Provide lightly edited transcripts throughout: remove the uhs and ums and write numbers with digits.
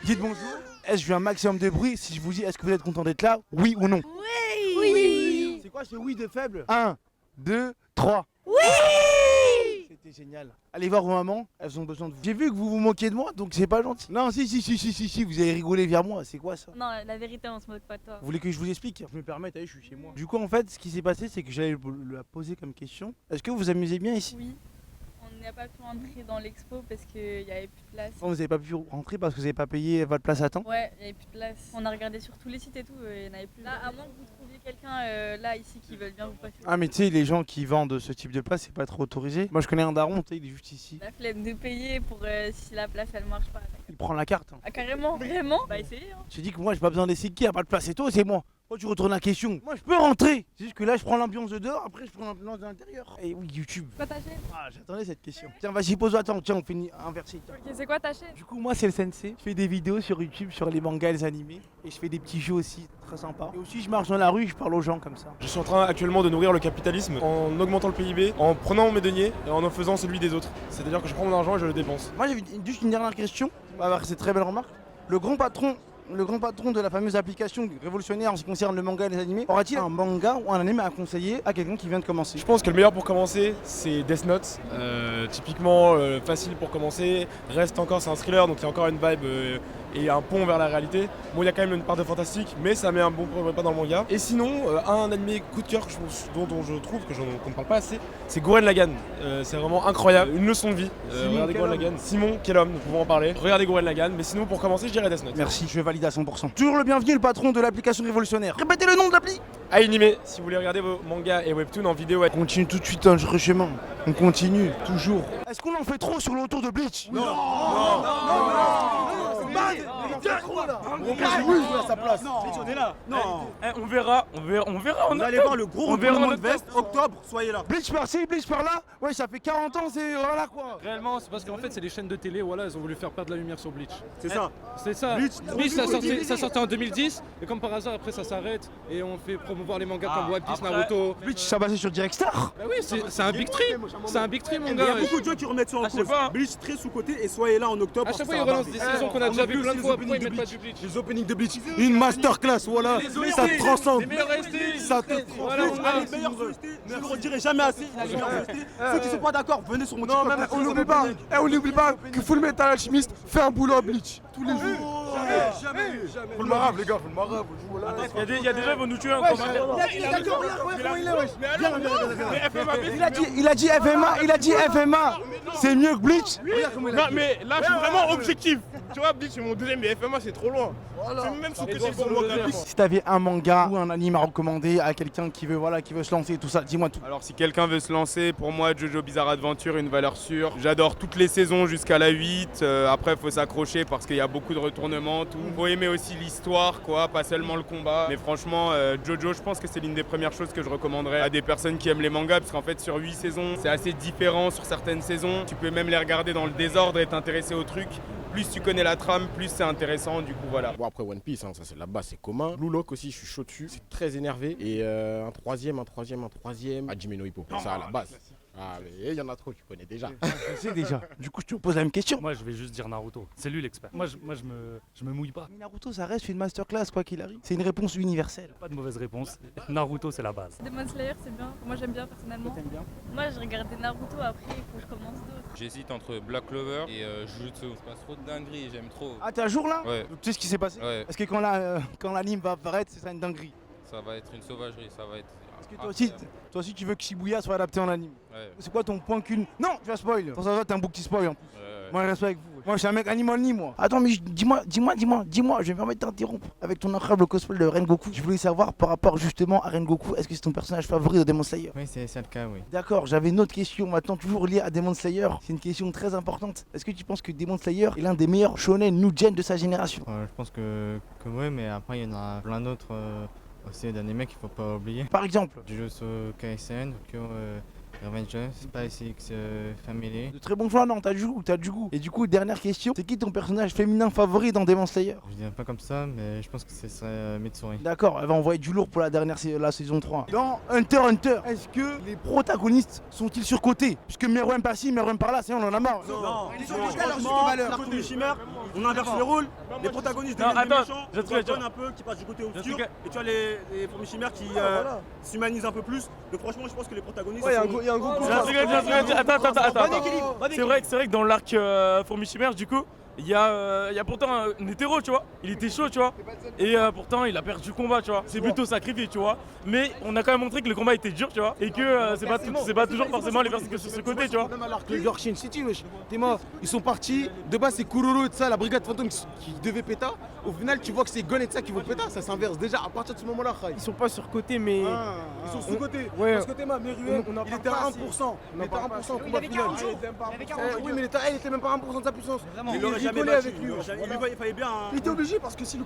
Dites bonjour. Est-ce que je veux un maximum de bruit si je vous dis est-ce que vous êtes content d'être là? Oui ou non? Oui. C'est quoi ce oui de faible? 1, 2, 3. Oui. C'était génial. Allez voir vos mamans, elles ont besoin de vous. J'ai vu que vous vous moquiez de moi, donc c'est pas gentil. Non, si, vous avez rigolé vers moi, c'est quoi ça? Non, la vérité, on se moque pas de toi. Vous voulez que je vous explique? Je me permets, je suis chez moi. Du coup, en fait, ce qui s'est passé, c'est que j'allais la poser comme question. Est-ce que vous vous amusez bien ici? Oui. On n'a pas pu entrer dans l'expo parce qu'il n'y avait plus de place. Vous n'avez pas pu rentrer parce que vous n'avez pas payé votre place à temps? Ouais, il n'y avait plus de place. On a regardé sur tous les sites et tout, il n'y en avait plus. Là, à moins que vous trouviez quelqu'un là, ici, qui veut bien vous passer. Ah, mais tu sais, les gens qui vendent ce type de place, c'est pas trop autorisé. Moi, je connais un daron, tu sais, il est juste ici. La flemme de payer pour si la place elle marche pas. Il prend la carte. Ah, carrément? Vraiment? Bah, essayez. Hein. Je dis que moi, j'ai pas besoin d'essayer qui a pas de place. C'est toi, c'est moi. Moi, tu retournes la question. Moi, je peux rentrer. C'est juste que là, je prends l'ambiance de dehors, après, je prends l'ambiance de l'intérieur. Et oui, YouTube. C'est quoi ta chaîne? Ah, j'attendais cette question. Tiens, vas-y, pose-toi. Attends, tiens, on finit inversé. Tiens. Ok, c'est quoi ta chaîne? Du coup, moi, c'est le Sensei. Je fais des vidéos sur YouTube sur les mangas et les animés. Et je fais des petits jeux aussi, très sympas. Et aussi, je marche dans la rue, je parle aux gens comme ça. Je suis en train actuellement de nourrir le capitalisme en augmentant le PIB, en prenant mes deniers et en faisant celui des autres. C'est-à-dire que je prends mon argent et je le dépense. Moi, j'ai juste une dernière question. On va voir ces très belles remarques. Le grand patron de la fameuse application révolutionnaire en ce qui concerne le manga et les animés, aura-t-il un manga ou un anime à conseiller à quelqu'un qui vient de commencer? Je pense que le meilleur pour commencer, c'est Death Note. Typiquement facile pour commencer. Reste encore, c'est un thriller, donc il y a encore une vibe et un pont vers la réalité. Bon, il y a quand même une part de fantastique, mais ça met un bon pas dans le manga. Et sinon, un animé coup de cœur dont je trouve qu'on ne parle pas assez, c'est Gurren Lagann. C'est vraiment incroyable, une leçon de vie. Regardez Gurren Lagann. Simon, quel homme, nous pouvons en parler. Regardez Gurren Lagann, mais sinon pour commencer, je dirais Death Note. Merci, je valide à 100%. Toujours le bienvenu, le patron de l'application révolutionnaire. Répétez le nom de l'appli. Anime, si vous voulez regarder vos mangas et webtoons en vidéo. On continue tout de suite un chemin. On continue, toujours. Est-ce qu'on en fait trop sur le retour de Bleach? Non. Oui, à sa place. On est là. Non. On verra. On va aller voir le gros retournement de veste, octobre, soyez là. Bleach par-ci, Bleach par-là. Ouais, ça fait 40 ans, c'est voilà quoi. Réellement, c'est parce qu'en fait, c'est les chaînes de télé, voilà, elles ont voulu faire perdre la lumière sur Bleach. C'est ça. C'est ça. Bleach, ça sortait en 2010, et comme par hasard, après, ça s'arrête, et on fait promouvoir les mangas comme One Piece, Naruto. Bleach, ça basé sur Direct Star. Bah oui, c'est un big tree. C'est un big tree, mon Il y a gars. beaucoup de gens qui remettent ça en cause. Bleach très sous-côté et soyez là en octobre. À chaque fois, ils relancent des saisons qu'on a déjà vues plein de fois. Pourquoi ils mettent pas du Bleach? Les openings de Bleach. Une masterclass, voilà. Ça te transcende. Les meilleurs restés. Ça te Voilà, transcende. on a- Les meilleurs OST, je ne le redirai jamais assez. Les meilleurs OST. Ceux qui sont pas d'accord, venez sur mon TikTok. On n'oublie pas, on n'oublie pas que Full Metal Alchemist fait un boulot à Bleach tous les jours. Jamais. Faut le marave les gars, faut le marave. Il y a déjà, ils vont nous tuer en commentaire. Il a dit FMA, c'est mieux que Bleach. Non mais là je suis vraiment objectif. Tu vois Bleach c'est mon deuxième mais FMA c'est trop loin. C'est même sous-côté pour moi. Si t'avais un manga ou un anime à recommander à quelqu'un qui veut se lancer et tout ça, dis-moi tout. Alors si quelqu'un veut se lancer, pour moi Jojo Bizarre Adventure, une valeur sûre. J'adore toutes les saisons jusqu'à la 8. Après faut s'accrocher parce qu'il y a beaucoup de retournements, tout. Faut aimer aussi l'histoire quoi, pas seulement le combat. Mais franchement Jojo, je pense que c'est l'une des premières choses que je recommanderais à des personnes qui aiment les mangas, parce qu'en fait sur 8 saisons, c'est assez différent sur certaines saisons. Tu peux même les regarder dans le désordre et t'intéresser au truc. Plus tu connais la trame, plus c'est intéressant, du coup voilà. Bon après One Piece, ça c'est la base, c'est commun. Blue Lock aussi, je suis chaud dessus, c'est très énervé. Et un troisième, Hajime no Ippo, ça à la base. Ah mais il y en a trop, tu connais déjà. Je sais déjà. Du coup, je te pose la même question. Moi, je vais juste dire Naruto. C'est lui l'expert. Moi, je me mouille pas. Mais Naruto, ça reste une masterclass quoi qu'il arrive. C'est une réponse universelle. Pas de mauvaise réponse. Naruto, c'est la base. Demon Slayer, c'est bien. Moi, j'aime bien personnellement. T'aimes bien? Moi, je regardais Naruto, après, il faut que je commence d'autres. J'hésite entre Black Clover et Jujutsu. C'est pas trop de dingueries, j'aime trop. Ah, t'es à jour là? Ouais. Donc, tu sais ce qui s'est passé? Ouais. Parce que quand l'anime va apparaître, c'est ça une dinguerie. Ça va être une sauvagerie, ça va être. Parce que toi aussi, tu veux que Shibuya soit adapté en anime. Ouais. C'est quoi ton point qu'une? Non, tu vas spoil. Pour ça, t'es un bouc qui spoil en plus. Moi, je reste avec vous. Moi, je suis un mec animal ni moi. Attends, mais dis-moi, je vais me permettre d'interrompre avec ton incroyable cosplay de Rengoku. Je voulais savoir par rapport justement à Rengoku, est-ce que c'est ton personnage favori de Demon Slayer? Oui, c'est le cas, oui. D'accord, j'avais une autre question maintenant, toujours liée à Demon Slayer. C'est une question très importante. Est-ce que tu penses que Demon Slayer est l'un des meilleurs shonen new gen de sa génération? Je pense que oui, mais après, il y en a plein d'autres aussi d'animés qu'il faut pas oublier. Par exemple? Jujutsu Kaisen, Tokyo Revenger, SpaceX Family. De très bons choix, non, t'as du goût, t'as du goût. Et du coup, dernière question, c'est qui ton personnage féminin favori dans Demon Slayer? Je dirais pas comme ça, mais je pense que ce serait Mitsuri. D'accord, elle va envoyer du lourd pour la saison 3. Dans Hunter x Hunter, est-ce que les protagonistes sont-ils surcotés? Puisque Meruem par-ci, Meruem par-là, c'est on en a marre. Non, Ils ils sont sont égales, leur juste franchement, valeur. la Fourmi Chimère, on inverse les rôles. Les protagonistes Non, deviennent des attends, méchants, je on te donne un peu, qui passent du côté obscur. que- Et tu as les Fourmis Chimères qui s'humanisent un peu plus. Donc franchement, je pense que les protagonistes... Ouais, sont- il y a un gros Attends. C'est vrai que dans l'arc Fourmi Chimère, du coup, il y a pourtant un hétéro, tu vois. Il était chaud, tu vois. Et pourtant, il a perdu le combat, tu vois. C'est plutôt sacrifié, tu vois. Mais on a quand même montré que le combat était dur, tu vois. Et que c'est pas toujours forcément les personnes que sur ce côté, tu vois. Même alors que leur Shin City, wesh, t'es mort. Ils sont partis. De base, c'est Kuroro et tout ça, la brigade fantôme qui devait péter. Au final, tu vois que c'est Gon et tout ça qui vont péter. Ça s'inverse déjà à partir de ce moment-là. Ils sont pas surcotés, mais. Ils sont sous-côté. Ouais. Parce que t'es mort, Meruem, il était à 1%. Il était à 1% au combat final. Oui, mais il était même pas à 1% de sa puissance. Il aurait jamais rigolait battu. avec lui. Il fallait bien... Il était obligé parce que si le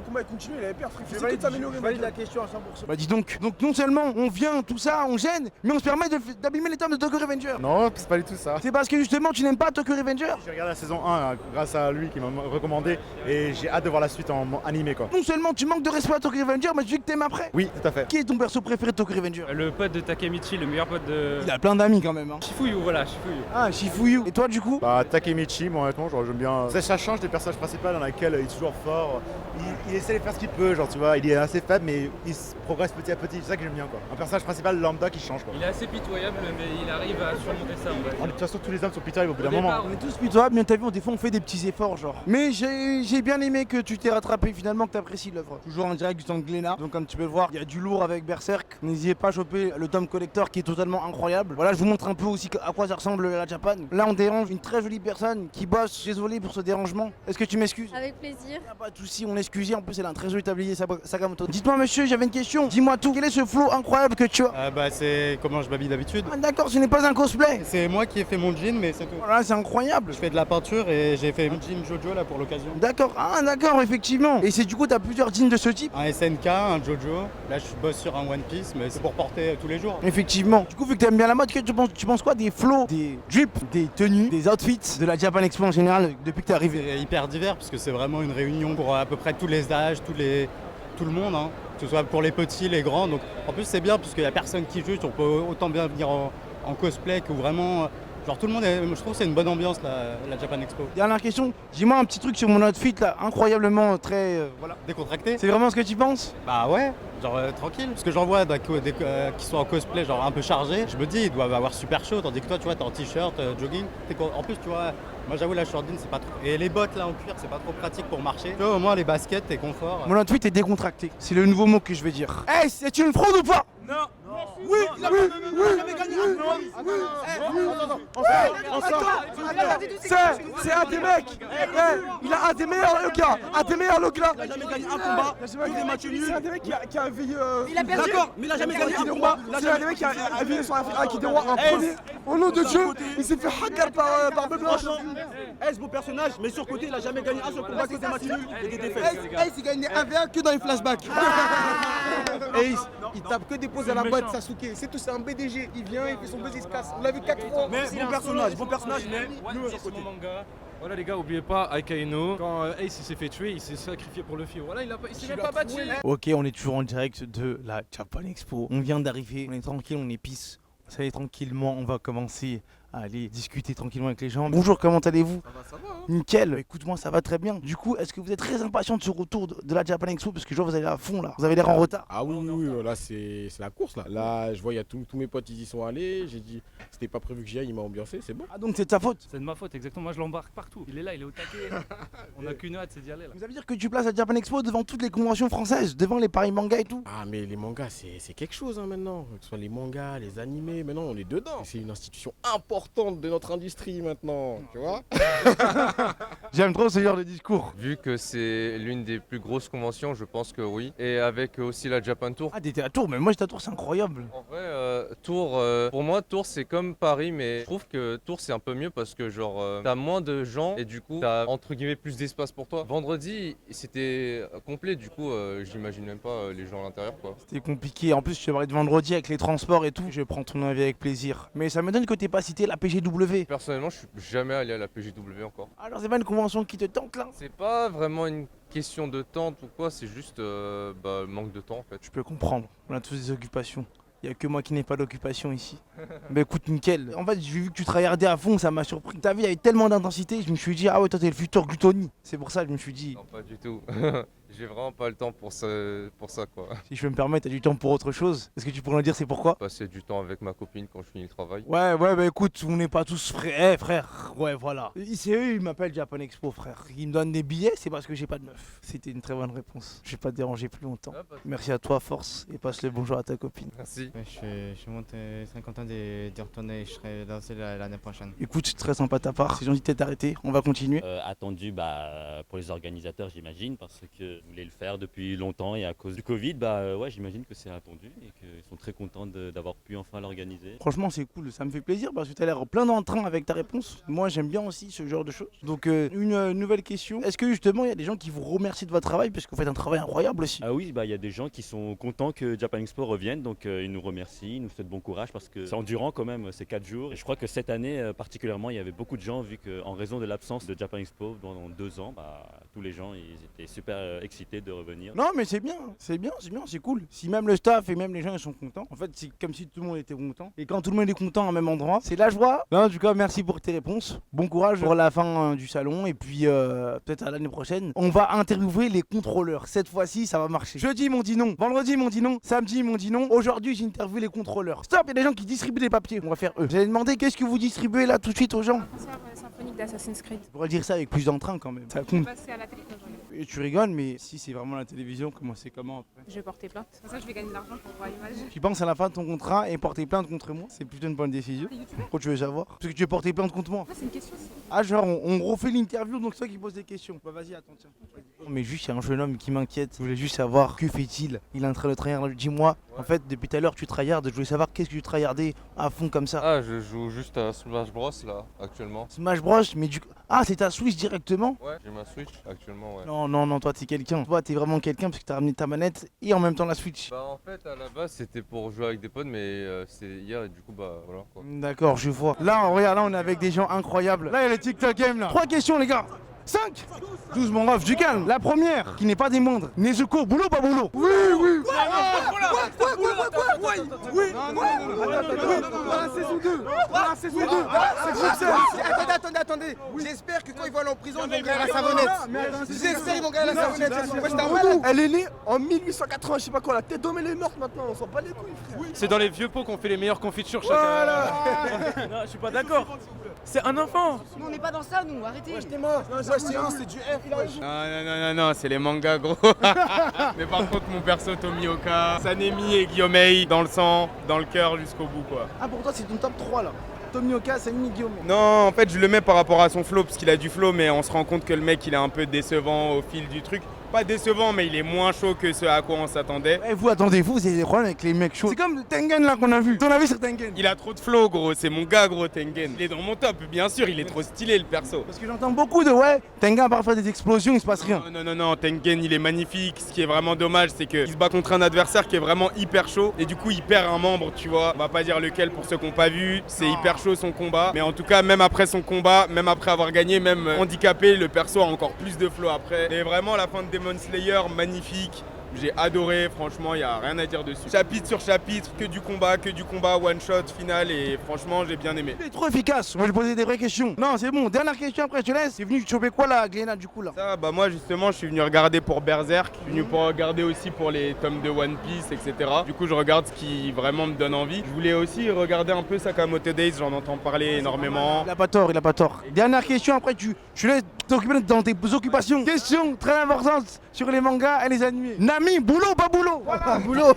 combat est continué, il avait peur. Il faisait que de s'améliorer. Je valide la question à 100%. Bah dis donc non seulement on vient, tout ça, on gêne, mais on se permet d'abîmer les termes de Tokyo Revenger. Non, c'est pas du tout ça. C'est parce que justement tu n'aimes pas Tokyo Revenger. J'ai regardé la saison 1 grâce à lui qui m'a recommandé et j'ai hâte de voir la suite en animé quoi. Non seulement tu manques de respect à Tokyo Revenger, mais tu dis que t'aimes après. Oui, tout à fait. Qui est ton perso préféré de Tokyo Revenger? Le pote de Takemichi, le meilleur pote de... Il a plein d'amis quand même. Hein. Shifuyu, voilà, Shifuyu. Ah, Shifuyu. Et toi du coup? Bah Takemichi, moi honnêtement, genre j'aime bien. Ça change des personnages principaux dans lesquels il est toujours fort. Il essaie de faire ce qu'il peut, genre tu vois, il est assez faible mais il progresse petit à petit, c'est ça que j'aime bien quoi. Un personnage principal lambda qui change quoi. Il est assez pitoyable, mais il arrive à surmonter ça, on va dire. De toute façon tous les hommes sont pitoyables au bout d'un Au moment. départ, On est tous pitoyables, mais t'as vu, des fois on fait des petits efforts genre. Mais j'ai bien aimé que tu t'es rattrapé finalement, que t'apprécies l'œuvre. Toujours en direct du temps de Glénat, donc comme tu peux le voir, il y a du lourd avec Berserk. N'hésitez pas à choper le tome collector qui est totalement incroyable. Voilà, je vous montre un peu aussi à quoi ça ressemble la Japan. Là on dérange une très jolie personne qui bosse, désolé pour ce dérangement. Est-ce que tu m'excuses? Avec plaisir. Y a pas de soucis, on excuse. En plus elle a un très joli tablier Sakamoto. Dites-moi monsieur, j'avais une question, dis-moi tout. Quel est ce flow incroyable que tu as? Bah c'est comment je m'habille d'habitude. Ah, d'accord, ce n'est pas un cosplay. C'est moi qui ai fait mon jean, mais c'est tout. Voilà, c'est incroyable. Je fais de la peinture et j'ai fait un jean Jojo là pour l'occasion. D'accord, ah d'accord, effectivement. Et c'est du coup, t'as plusieurs jeans de ce type? Un SNK, un Jojo. Là je bosse sur un One Piece, mais c'est pour porter tous les jours. Effectivement. Du coup, vu que t'aimes bien la mode, tu penses quoi des flows, des drips, des tenues, des outfits de la Japan Expo en général depuis que t'es arrivé? C'est hyper divers parce que c'est vraiment une réunion pour à peu près tous les âges, tout le monde, hein. Que ce soit pour les petits, les grands. Donc en plus c'est bien puisqu'il n'y a personne qui juge, on peut autant bien venir en cosplay que vraiment. Genre tout le monde, je trouve que c'est une bonne ambiance la Japan Expo. Dernière question, dis-moi un petit truc sur mon outfit là, incroyablement très voilà. Décontracté. C'est vraiment ce que tu penses? Bah ouais, genre tranquille. Parce que j'en vois qui sont en cosplay genre un peu chargés. Je me dis ils doivent avoir super chaud, tandis que toi tu vois t'es en t-shirt, jogging. En plus tu vois, moi j'avoue la short jean c'est pas trop. Et les bottes là en cuir c'est pas trop pratique pour marcher. Tu vois au moins les baskets t'es confort. Mon outfit est décontracté, c'est le nouveau mot que je vais dire. Eh, c'est une fraude ou pas? Non. Oui, c'est un des mecs. Il a un des meilleurs looks, un des meilleurs looks là. Il a jamais gagné un combat, tous des matchs nuls. C'est un des mecs qui a veillé. Il a perdu. D'accord, mais il a jamais gagné un combat. C'est un des mecs qui a veillé sur un qui déroule un premier. Au nom de Dieu, il s'est fait hacker par Beblanche. Est-ce beau personnage, mais sur côté, il a jamais gagné un seul combat que des matchs nuls et des défaites. Ace, il gagnait 1v1 que dans les flashbacks. Ace, il tape que des poses à la boîte Sasuke. C'est tout, c'est un BDG. Il vient, il fait son buzz, il se casse. On l'a vu 4 fois. Mais bon personnage, mais nous, C'est mon manga. Voilà les gars, oubliez pas Akaino. Quand Ace il s'est fait tuer, il s'est sacrifié pour le fio. Voilà, il s'est même pas battu. Ok, on est toujours en direct de la Japan Expo. On vient d'arriver, on est tranquille, on est peace. Vous savez, tranquillement, on va commencer à aller discuter tranquillement avec les gens. Bonjour, comment allez-vous? Ça va, hein. Nickel. Écoute-moi, ça va très bien. Du coup, est-ce que vous êtes très impatient de ce retour de la Japan Expo? Parce que je vois vous allez à fond là. Vous avez l'air en retard. Ah oui, là c'est la course là. Là je vois il y a tous mes potes ils y sont allés. J'ai dit c'était pas prévu que j'y aille, il m'a ambiancé, c'est bon. Ah donc c'est de ta faute? C'est de ma faute, exactement. Moi je l'embarque partout. Il est là, il est au taquet. On a qu'une hâte, c'est d'y aller là. Ça veut dire que tu places la Japan Expo devant toutes les conventions françaises, devant les paris manga et tout? Ah mais les mangas c'est quelque chose hein, maintenant. Que ce soit les mangas, les animés, maintenant on est dedans. C'est une institution importante de notre industrie maintenant, tu vois. J'aime trop ce genre de discours. Vu que c'est l'une des plus grosses conventions, je pense que oui. Et avec aussi la Japan Tour. Ah, t'étais à Tours, mais moi j'étais à Tours, c'est incroyable. En vrai, Tours, pour moi, Tours c'est comme Paris, mais je trouve que Tours c'est un peu mieux parce que genre t'as moins de gens et du coup t'as entre guillemets plus d'espace pour toi. Vendredi c'était complet, du coup j'imagine même pas les gens à l'intérieur quoi. C'était compliqué. En plus, je te parlais de vendredi avec les transports et tout. Je prends ton avis avec plaisir. Mais ça me donne que t'aies pas cité la PGW. Personnellement, je suis jamais allé à la PGW encore. Alors, c'est pas une convention qui te tente là? C'est pas vraiment une question de tente ou quoi, c'est juste manque de temps en fait. Je peux comprendre. On a tous des occupations. Il n'y a que moi qui n'ai pas d'occupation ici. Bah écoute, nickel. En fait, j'ai vu que tu tryhardais à fond, ça m'a surpris. Ta vie avait tellement d'intensité, je me suis dit, ah ouais, toi t'es le futur Gluttony. C'est pour ça que je me suis dit. Non, pas du tout. J'ai vraiment pas le temps pour ça quoi. Si je peux me permettre, t'as du temps pour autre chose. Est-ce que tu pourrais me dire c'est pourquoi? Passer du temps avec ma copine quand je finis le travail. Ouais, bah écoute, on n'est pas tous frères. Frère, ouais, voilà. C'est eux, ils m'appellent Japan Expo, frère. Ils me donnent des billets, c'est parce que j'ai pas de meuf. C'était une très bonne réponse. Je vais pas te déranger plus longtemps. Merci à toi, Force, et passe le bonjour à ta copine. Merci. Ouais, je suis monté 50 ans d'y retourner et je serai là aussi l'année prochaine. Écoute, c'est très sympa de ta part. C'est gentil de t'être arrêté. On va continuer. Attendu pour les organisateurs, j'imagine, parce que vous voulez le faire depuis longtemps et à cause du Covid, ouais, j'imagine que c'est attendu et qu'ils sont très contents d'avoir pu enfin l'organiser. Franchement, c'est cool, ça me fait plaisir parce que tu as l'air plein d'entrain avec ta réponse. Moi, j'aime bien aussi ce genre de choses. Donc, une nouvelle question. Est-ce que justement, il y a des gens qui vous remercient de votre travail parce que vous faites un travail incroyable aussi? Ah oui, il y a des gens qui sont contents que Japan Expo revienne, donc ils nous remercient, ils nous souhaitent bon courage parce que c'est endurant quand même, c'est 4 jours. Et je crois que cette année, particulièrement, il y avait beaucoup de gens, vu qu'en raison de l'absence de Japan Expo pendant 2 ans, tous les gens ils étaient super excités de revenir. Non, mais c'est bien, c'est cool. Si même le staff et même les gens ils sont contents, en fait, c'est comme si tout le monde était content. Et quand tout le monde est content au même endroit, c'est la joie. Non, en tout cas, merci pour tes réponses. Bon courage pour la fin du salon. Et puis, peut-être à l'année prochaine, on va interviewer les contrôleurs. Cette fois-ci, ça va marcher. Jeudi, ils m'ont dit non. Vendredi, ils m'ont dit non. Samedi, ils m'ont dit non. Aujourd'hui, j'interviewe les contrôleurs. Stop, il y a des gens qui distribuent des papiers. On va faire eux. J'allais demander qu'est-ce que vous distribuez là tout de suite aux gens. Symphonique d'Assassin's Creed. Tu pourrais dire ça avec plus d'entrain quand même. Ça compte. Passer à la télé quand je regarde. Et tu rigoles, mais si c'est vraiment la télévision, c'est comment après? Je vais porter plainte. Comme ça, je vais gagner de l'argent pour voir l'image. Tu penses à la fin de ton contrat et porter plainte contre moi? C'est plutôt une bonne décision. Pourquoi tu veux savoir? Parce que tu veux porter plainte contre moi? C'est une question. Ah, genre, on refait l'interview, donc c'est toi qui pose des questions. Bah vas-y, attends, tiens. Mais juste, il y a un jeune homme qui m'inquiète. Je voulais juste savoir, que fait-il? Il est en train de tryhard. Dis-moi, en fait, depuis tout à l'heure, tu tryhardes. Je voulais savoir qu'est-ce que tu tryhardais à fond comme ça. Ah, je joue juste à Smash Bros là, actuellement. Smash Bros, mais du coup. Ah, c'est ta Switch directement? Ouais, j'ai ma Switch actuellement, ouais. Non, toi, t'es quelqu'un. Toi, t'es vraiment quelqu'un parce que t'as ramené ta manette et en même temps la Switch. Bah, en fait, à la base, c'était pour jouer avec des potes, mais c'est hier et du coup, voilà quoi. D'accord, je vois. Là, regarde, là, on est avec des gens incroyables. Là, il y a les TikTok Game là. 3 questions, les gars. 5 12 mon ref, du calme. La première, qui n'est pas des moindres. Nezuko, boulot pas boulot? Oui. Oui. Non. Saison 2. Saison 2. Attendez. J'espère que quand ils vont aller en prison, ils vont gagner la savonnette. J'espère qu'ils vont gagner la savonnette. Elle est née en 1880, je sais pas quoi. La tête d'homme, elle est morte maintenant. On s'en bat les couilles, frère. C'est dans les vieux pots qu'on fait les meilleures confitures chacun. Non, je suis pas d'accord. C'est un enfant. Nous, on n'est pas dans ça, nous. Arrêtez. C'est du F. Non, c'est les mangas gros. Mais par contre mon perso Tomioka, Sanemi et Guillaume dans le sang, dans le cœur jusqu'au bout quoi. Ah, pour toi, c'est ton top 3 là. Tomioka, Sanemi, Guillaume. Non, en fait je le mets par rapport à son flow parce qu'il a du flow, mais on se rend compte que le mec il est un peu décevant au fil du truc. Pas décevant, mais il est moins chaud que ce à quoi on s'attendait. Et vous, attendez-vous, vous avez des problèmes avec les mecs chauds. C'est comme Tengen là qu'on a vu. Ton avis sur Tengen? Il a trop de flow gros, c'est mon gars gros Tengen. Il est dans mon top, bien sûr, il est trop stylé le perso. Parce que j'entends beaucoup de Tengen a parfois des explosions, il se passe rien. Non, Tengen il est magnifique. Ce qui est vraiment dommage, c'est qu'il se bat contre un adversaire qui est vraiment hyper chaud. Et du coup il perd un membre, tu vois. On va pas dire lequel pour ceux qui n'ont pas vu. C'est hyper chaud son combat. Mais en tout cas, même après son combat, même après avoir gagné, même handicapé, le perso a encore plus de flow après. Et vraiment la fin de Demon Slayer, magnifique, j'ai adoré, franchement il n'y a rien à dire dessus. Chapitre sur chapitre, que du combat, one shot, final et franchement j'ai bien aimé. Il est trop efficace, moi je poser des vraies questions. Non c'est bon, dernière question après je te laisse. T'es venu choper quoi là, Glénat du coup là? Ça, bah moi justement je suis venu regarder pour Berserk, je suis venu pour regarder aussi pour les tomes de One Piece, etc. Du coup je regarde ce qui vraiment me donne envie. Je voulais aussi regarder un peu Sakamoto Days, j'en entends parler énormément. Il a pas tort. Dernière question après je te laisse t'occuper dans tes occupations. Question très importante sur les mangas et les animés. Ami, boulot ou pas boulot? Voilà, boulot,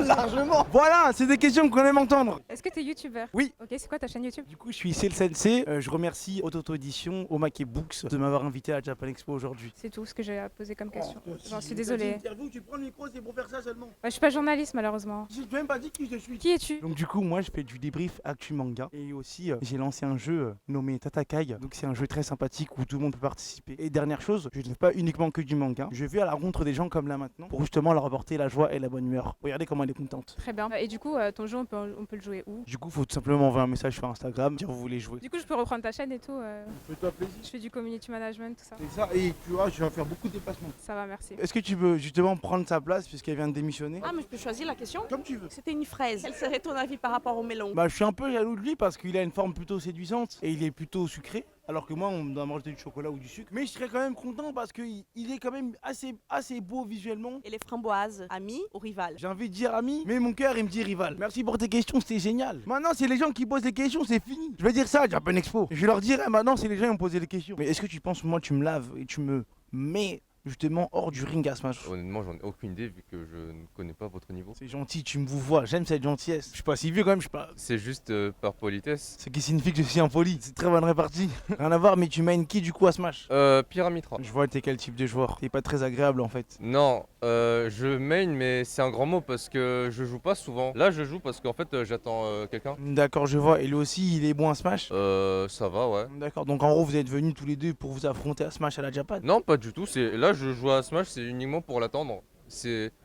largement. Voilà, c'est des questions qu'on aime entendre. Est-ce que t'es youtubeur? Oui. Ok, c'est quoi ta chaîne YouTube? Du coup, je suis Cell Sensei. Je remercie Auto Edition, Omake Books de m'avoir invité à Japan Expo aujourd'hui. C'est tout ce que j'ai à poser comme question. J'en suis désolée. Tu prends le micro, c'est pour faire ça seulement. Je suis pas journaliste malheureusement. J'ai même pas dit qui je suis. Qui es-tu? Donc du coup, moi, je fais du débrief actu manga et aussi j'ai lancé un jeu nommé Tatakai. Donc c'est un jeu très sympathique où tout le monde peut participer. Et dernière chose, je ne fais pas uniquement que du manga. Je vais à la rencontre des gens comme là maintenant pour justement leur apporter la joie et la bonne humeur. Regardez comment elle est contente. Très bien. Et du coup, ton jeu, on peut le jouer où? Du coup, faut tout simplement envoyer un message sur Instagram, dire vous voulez jouer. Du coup, je peux reprendre ta chaîne et tout. Fais-toi plaisir. Je fais du community management, tout ça. C'est ça, et tu vois, je vais faire beaucoup de déplacements. Ça va, merci. Est-ce que tu veux justement prendre sa place puisqu'elle vient de démissionner? Ah, mais je peux choisir la question? Comme tu veux. C'était une fraise. Quel serait ton avis par rapport au melon? Bah, je suis un peu jaloux de lui parce qu'il a une forme plutôt séduisante et il est plutôt sucré. Alors que moi, on doit manger du chocolat ou du sucre. Mais je serais quand même content parce qu'il est quand même assez beau visuellement. Et les framboises, amis ou rival? J'ai envie de dire ami, mais mon cœur il me dit rival. Merci pour tes questions, c'était génial. Maintenant, c'est les gens qui posent des questions, c'est fini. Je vais dire ça à Japan Expo. Je vais leur dire, maintenant, c'est les gens qui ont posé des questions. Mais est-ce que tu penses, moi, tu me laves et tu me mets justement hors du ring à Smash? Honnêtement, j'en ai aucune idée vu que je ne connais pas votre niveau. C'est gentil, tu me vous vois, j'aime cette gentillesse. Je suis pas si vieux quand même, je suis pas. C'est juste par politesse. Ce qui signifie que je suis impoli. C'est très bonne répartie. Rien à voir, mais tu main qui du coup à Smash? Pyramitra. Je vois, t'es quel type de joueur? T'es pas très agréable en fait. Non, je main, mais c'est un grand mot parce que je joue pas souvent. Là, je joue parce qu'en fait, j'attends quelqu'un. D'accord, je vois. Et lui aussi, il est bon à Smash? Ça va, ouais. D'accord, donc en gros, vous êtes venus tous les deux pour vous affronter à Smash à la Japan? Non, pas du tout. Là, je joue à Smash, c'est uniquement pour l'attendre.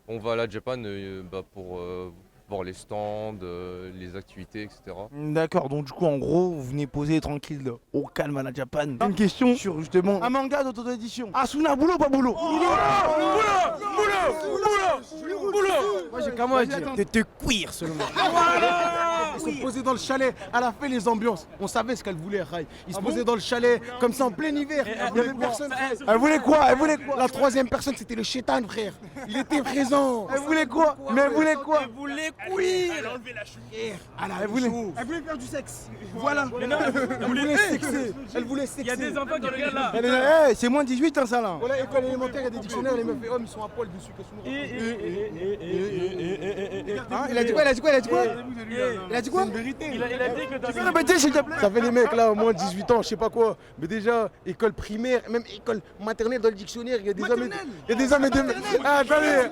On va à la Japan pour voir les stands, les activités, etc. D'accord, donc du coup, en gros, vous venez poser tranquille au calme à la Japan. Une question sur justement un manga d'auto-édition. Asuna, boulot ou pas boulot? Boulot! Moi j'ai qu'à moi à dire de te cuire seulement. Ils sont posés dans le chalet, elle a fait les ambiances. On savait ce qu'elle voulait, Rai. Ils se posaient dans le chalet, comme ça en plein hiver. Il y avait personne. Elle voulait quoi? Elle voulait quoi? La troisième personne, c'était le chétan, frère. Il était présent. Elle voulait quoi? Mais elle voulait quoi? Elle voulait cuire. Elle a enlevé la chaudière. Elle voulait faire du sexe. Voilà. Elle voulait sexer. Elle voulait sexer. Il y a des enfants qui regardent là. C'est moins 18 hein, ça là. Voilà, école élémentaire, il y a des dictionnaires, les meufs et hommes, ils sont à poil dessus. Il a dit quoi? Il a dit quoi? Il a dit quoi? Il a dit que tu peux répéter s'il te plaît? Ça fait les mecs là au moins 18 ans, je sais pas quoi. Mais déjà, école primaire, même école maternelle dans le dictionnaire, il y a des hommes et il y a des hommes et des mecs. Attendez.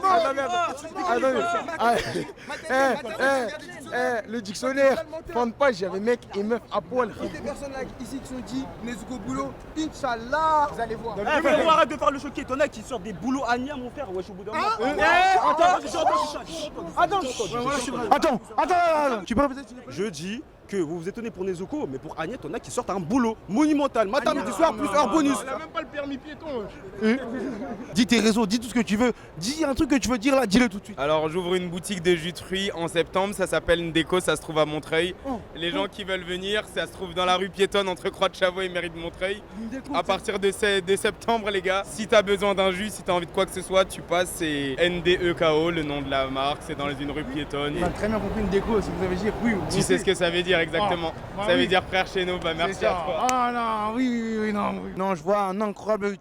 Le dictionnaire, fin de page, il y avait mec et meuf à poil. Il y a des personnes là ici qui sont dit Nezuko boulot, Inch'Allah, vous allez voir. Arrête de faire le choqué, t'en as qui sortent des boulots à Nia mon frère, wesh au bout d'un moment. Attends, tu peux répéter? Je dis que vous vous étonnez pour Nezuko, mais pour Agnès, on a qui sortent un boulot monumental. Matin, midi, soir, plus heure bonus. Elle a même pas le permis piéton. Dis tes réseaux, dis tout ce que tu veux. Dis un truc que tu veux dire là, dis-le tout de suite. Alors j'ouvre une boutique de jus de fruits en septembre, ça s'appelle Ndeko, ça se trouve à Montreuil. Les gens qui veulent venir, ça se trouve dans la rue piétonne entre Croix de Chavaux et Mairie de Montreuil. À partir de septembre les gars, si t'as besoin d'un jus, si t'as envie de quoi que ce soit, tu passes, c'est NDEKO, le nom de la marque, c'est dans une rue piétonne. On a très bien compris Ndeko, si vous avez dit oui. Tu sais ce que ça veut dire exactement. Ça veut dire frère chez nous, bah merci à toi. Ah non, oui, non. Non, je vois un incroyable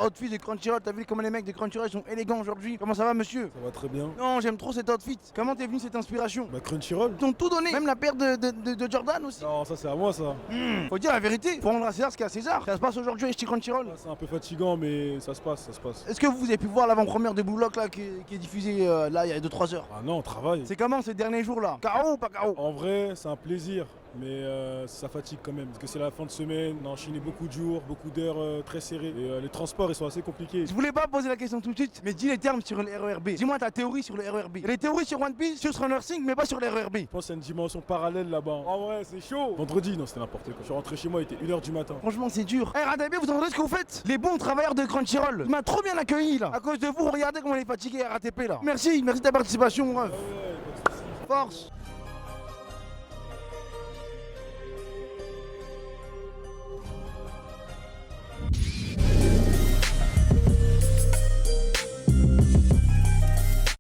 outfit de Crunchyroll. T'as vu comment les mecs de Crunchyroll sont élégants aujourd'hui? Comment ça va monsieur? Ça va très bien. Non, j'aime trop cet outfit. Comment t'es venu cette inspiration? Bah Crunchyroll. Ils t'ont tout donné, même la paire de Jordan aussi. Non, ça c'est à moi ça. Faut dire la vérité, faut rendre à César ce qu'il y a à César. Ça se passe aujourd'hui chez Crunchyroll. C'est un peu fatigant mais ça se passe. Est-ce que vous avez pu voir l'avant-première de Blue Lock là qui est diffusée là il y a 2-3 heures? Ah non, on travaille. C'est comment ces derniers jours là? KO ou pas KO? En vrai, c'est un plaisir. Mais ça fatigue quand même, parce que c'est la fin de semaine, on a enchaîné beaucoup de jours, beaucoup d'heures très serrées, et les transports ils sont assez compliqués. Je voulais pas poser la question tout de suite, mais dis les termes sur le RERB. Dis-moi ta théorie sur le RERB. Il y a des théories sur One Piece, sur Stranger Things, mais pas sur le RERB. Je pense que c'est une dimension parallèle là-bas. En vrai, c'est chaud. Vendredi, non, c'était n'importe quoi. Je suis rentré chez moi, il était 1h du matin. Franchement, c'est dur. Eh, Radabi, vous entendez ce que vous faites? Les bons travailleurs de Crunchyroll. Il m'a trop bien accueilli là. À cause de vous, regardez comment il est fatigué RATP là. Merci de ta participation, ref. Force.